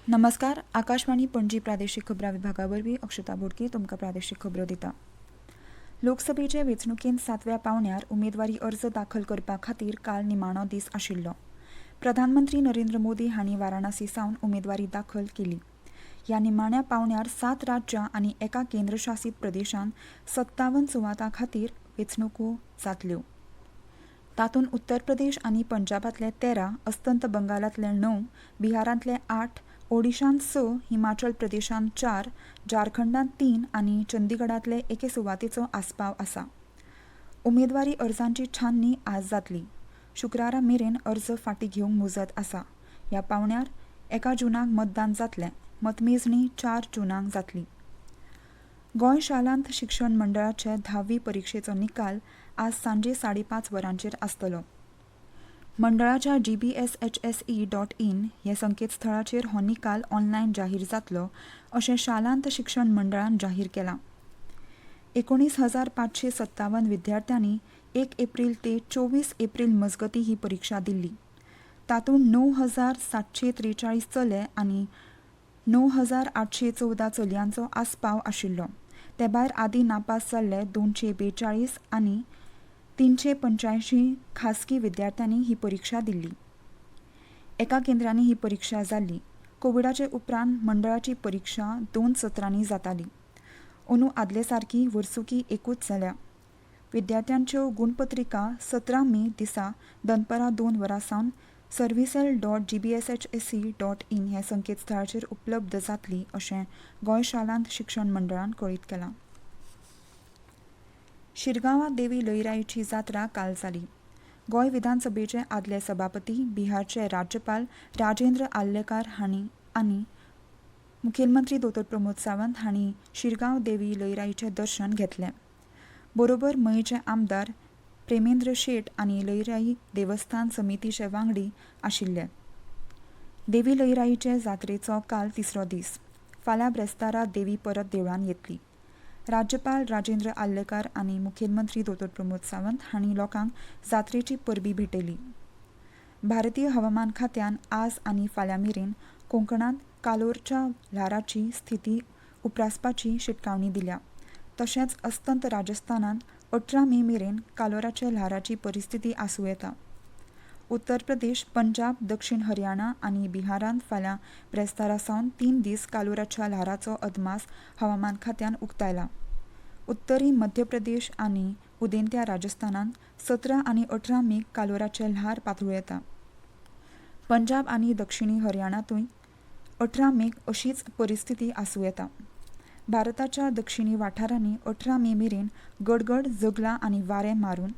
नमस्कार. आकाशवाणी पणजी प्रादेशीक खबरां विभागा वरवीं अक्षता बोडके तुमकां प्रादेशीक खबरो दिता. लोकसभेचे वेंचणुकेंत 7व्या पांवड्यार उमेदवारी अर्ज दाखल करपा खातीर काल निमाणो दीस आशिल्लो. प्रधानमंत्री नरेंद्र मोदी हांणी वाराणसी सावन उमेदवारी दाखल केली. ह्या निमाण्या पांवड्यार 7 राज्यां आनी एका केंद्रशासीत प्रदेशांत 57 सुवातां खातीर वेंचणुको जातल्यो. तातूंत उत्तर प्रदेश आनी पंजाबांतले 13, अस्तंत बंगालांतले 9, बिहारांतले 8, ओडिशांत 6, हिमाचल प्रदेशांत 4, झारखंडांत 3 आनी चंदीगडांतले एके सुवातेचो आस्पाव आसा. उमेदवारी अर्जांची छाननी आज जातली. शुक्रारा मेरेन अर्ज फाटीं घेवंक मुजत आसा. ह्या पांवड्यार 1 जूनाक मतदान जातलें. मतमेजणी 4 जूनाक जातली. गोंय शालांत शिक्षण मंडळाचे 10वी परीक्षेचो निकाल आज सांजे 5:30 वरांचेर आसतलो. मंडळाच्या gbshse.in हे संकेतस्थळाचेर हो निकाल ऑनलायन जाहीर जातलो अशें शालांत शिक्षण मंडळान जाहीर केलां. 19,557 विद्यार्थ्यांनी 1 एप्रील ते 24 एप्रील मजगती ही परीक्षा दिल्ली. तातूंत 9,743 चले आनी 9,814 चलयांचो आस्पाव आशिल्लो. ते भायर आदी नापास जाल्ले 242 आनी 385 खासगी विद्यार्थ्यांनी ही परीक्षा दिल्ली. एका केंद्रांनी ही परीक्षा जाल्ली. कोविडाचे उपरांत मंडळाची परीक्षा 2 सत्रांनी जाताली. अंदू आदले सारकी वर्सुकी एकूच जाल्या. विद्यार्थ्यांच्यो गुणपत्रिका 17 मे दिसा दनपारां 2 वरां सावन servicel.gbshse.in हे संकेतस्थळाचेर उपलब्ध जातली अशें गोंय शालांत शिक्षण मंडळान कळीत केलां. शिरगांवां देवी लईराईची जात्रा काल जाली. गोंय विधानसभेचे आदले सभापती, बिहारचे राज्यपाल राजेंद्र आल्लेकार हांणी आनी मुखेलमंत्री दोतोर प्रमोद सावंत हांणी शिरगांव देवी लईराईचें दर्शन घेतलें. बरोबर मयेचे आमदार प्रेमेंद्र शेट आनी लईराई देवस्थान समितीचे वांगडी आशिल्ले. देवी लईराईचे जात्रेचो काल 3रो दीस. फाल्यां ब्रेस्तारा देवी परत देवळांत येतली. राज्यपाल राजेंद्र आल्लेकार आनी मुखेलमंत्री दोतोर प्रमोद सावंत हांणी लोकांक जात्रेची परबी भेटयली. भारतीय हवामान खात्यान आज आनी फाल्यां मेरेन कोंकणांत कालोरच्या ल्हाराची स्थिती उप्रासपाची शिटकावणी दिल्या. तशेंच अस्तंत राजस्थानांत 18 मे मेरेन कालोराच्या ल्हाराची परिस्थिती आसूं येता. उत्तर प्रदेश, पंजाब, दक्षिण हरियाणा आनी बिहारांत फाल्यां ब्रेस्तारा सावन 3 दीस कालोराच्या ल्हाराचो अदमास हवामान खात्यान उक्तायला. उत्तरी मध्य प्रदेश आनी उदेंत्या राजस्थानांत 17 आनी 18 मेक कालोराचे ल्हार पातळूं येता. पंजाब आनी दक्षिणी हरियाणांतूय 18 मेक अशीच परिस्थिती आसूं येता. भारताच्या दक्षिणी वाठारांनी 18 मे मेरेन गडगड, जगलां आनी वारें मारून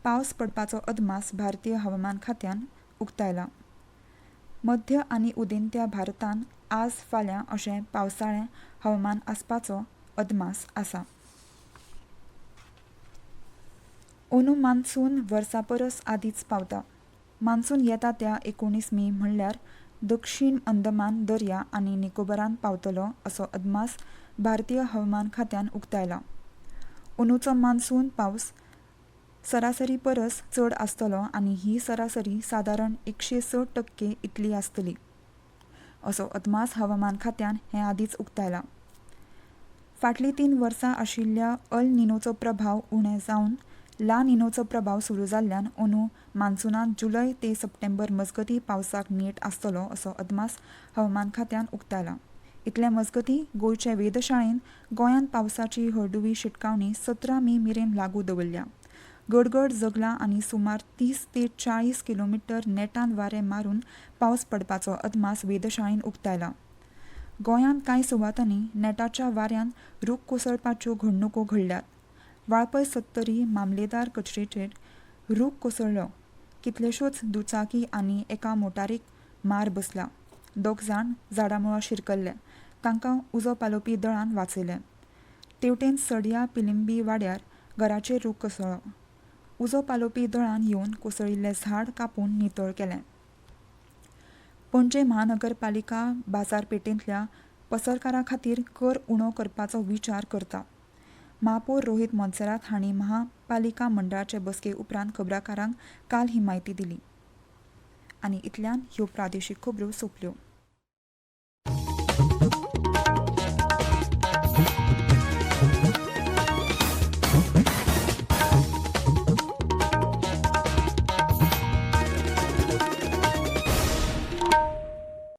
पावस पडपाचो अदमास भारतीय हवामान खात्यान उक्तायला. मध्य आनी उदेंत्या भारतांत आज फाल्यां अशें पावसाळें हवामान आसपाचो अदमास आसा. अंदू मान्सून वर्सा परस आदींच पावता. मान्सून येता त्या 19 मे म्हणल्यार दक्षिण अंदमान दर्या आनी निकोबारांत पावतलो असो अदमास भारतीय हवामान खात्यान उक्तायला. अंदूचो मान्सून पावस सरासरी परस चड आसतलो आनी ही सरासरी सादारण 106% इतली आसतली असो अदमास हवामान खात्यान हें आदींच उक्तायला. फाटलीं 3 वर्सां आशिल्ल्या अल निनोचो प्रभाव उणें जावन ला निनोचो प्रभाव सुरू जाल्ल्यान अंदू मान्सूनांत जुलय ते सप्टेंबर मजगतीं पावसाक नेट आसतलो असो अदमास हवामान खात्यान उक्तायला. इतले मजगतीं गोंयचे वेधशाळेन गोंयांत पावसाची हळडुवी शिटकावणी 17 मे मेरेन लागू दवरल्या. गडगड, जगलां आनी सुमार 30 ते 40 किलोमीटर नेटान वारें मारून पावस पडपाचो अदमास वेधशाळेन उक्तायला. गोंयांत कांय सुवातांनी नेटाच्या वाऱ्यान रूख कोसळपाच्यो घडणुको घडल्यात. वाळपय सत्तरी मामलेदार कचेरेचेर रूख कोसळ्ळो. कितल्योशोच दुचाकी आनी एका मोटारीक मार बसला. 2 जाण झाडामुळा शिरकल्ले. तांकां उजो पालोवपी दळान वाचयले. तेवटेन सड्या पिलिंबी वाड्यार घराचेर रूख कोसळ्ळो. उजो पालोवपी दळान येवन कोसळिल्लें झाड कापून नितळ केलें. पणजे महानगरपालिका बाजारपेठेंतल्या पसरकारां खातीर कर उणो करपाचो विचार करता. महापौर रोहित मोन्सेरात हांणी महापालिका मंडळाचे बसके उपरांत खबराकारांक काल ही म्हायती दिली. आनी इतल्यान ह्यो प्रादेशीक खबरो सोंपल्यो.